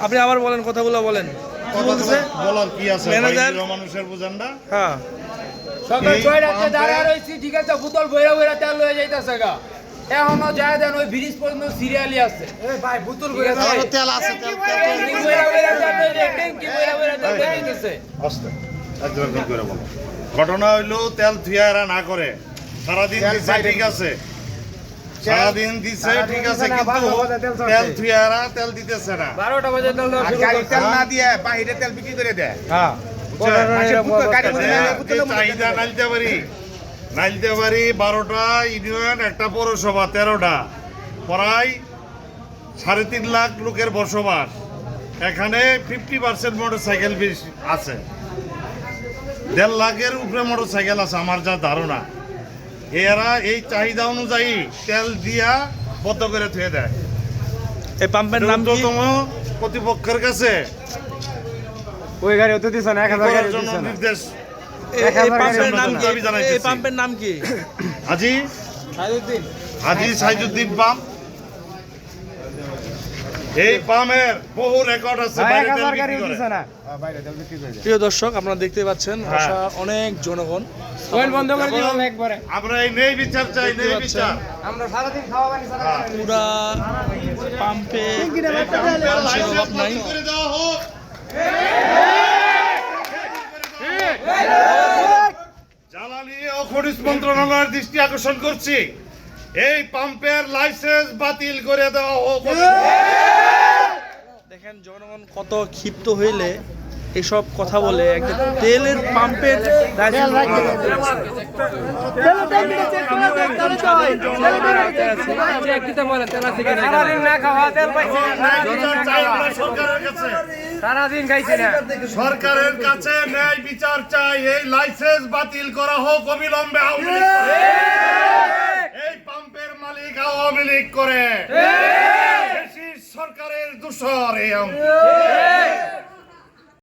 আপনি আবার বলেন, কথাগুলো বলেন। বলার কি আছে ম্যানেজার মানুষের বুঝেন না। হ্যাঁ, সকাল 6টাতে দাঁড়ায় রইছি, ঠিক আছে, বোতল বইরা বইরা তেল লয়ে যাইতাছে গা। এখনো যায় দেন ওই ব্রিজ পর্যন্ত সিরিয়ালি আছে। এই ভাই বোতল বইরা তেল আছে, তেল ট্যাঙ্কি বইরা বইরা তেল লয়ে ট্যাঙ্কি বইরা বইরা তেল লয়ে যাইতাছে। আস্তে একদম করে বলো। ঘটনা হইলো তেল থুয়ারা না করে সারাদিন দিছে, ঠিক আছে, সারাদিন দিছে, ঠিক আছে, কিন্তু তেল থুয়ারা তেল দিতেছে না। 12টা বাজে তেল দেওয়া শুরু করছে। তেল না দিয়ে বাহিরে তেল বিক্রি করে দেয়। হ্যাঁ, চাহিদা নাইলতে পারি 12টা ইউনিয়ন, একটা পৌরসভা, 13টা, প্রায় 3.5 লাখ লোকের বসবাস। এখানে 50% মোটরসাইকেল বেশি আছে, 1.5 লাখের উপরে মোটরসাইকেল আছে আমার যা ধারণা। এরা এই চাহিদা অনুযায়ী তেল দিয়া বদ্ধ করে থুয়ে দেয়। এই পাম্পের নাম কি? ঊর্ধ্বতম কর্তৃপক্ষের কাছে ওই গাড়ি তো দিছ না, 1000 গাড়ি জন্য দিছ না। নির্দেশ। এই পাম্পের নাম কি? দাবি জানাইতেছি। এই পাম্পের নাম কি? হাজি সাইদুদ্দিন পাম্প। এই পাম্পের বহু রেকর্ড আছে, বাইরে তেল 1000 গাড়ি বিক্রি করে। দিছ না, বাইরে তেল বিক্রি করে দেয়। প্রিয় দর্শক, আপনারা দেখতে পাচ্ছেন অনেক জনগণ। ওয়েল বন্ধ করে দিলাম একবারে। আমরা এই নেই বিচার চাই, নেই বিচার। আমরা সারাদিন খাওয়া পানি ছাড়া পুরা পাম্পে অভাব নাই। করে দেওয়া হোক। জ্বালানি ও খনিজ মন্ত্রণালয়ের দৃষ্টি আকর্ষণ করছি, এই পাম্পের লাইসেন্স বাতিল করে দেওয়া হোক। দেখেন জনগণ কত ক্ষিপ্ত হইলে এসব কথা বলে। একটা তেলের পাম্পের সারাদিন না খাওয়া তেল পাইছি না। বিচার চাই আমরা সরকারের কাছে, সারাদিন খাইছি না। সরকারের কাছে ন্যায় বিচার চাই। এই লাইসেন্স বাতিল করা হোক অবিলম্বে। আওয়ামী লীগ করে। এই পাম্পের মালিক আওয়ামী লীগ করে, বেশি সরকারের দূষর। এই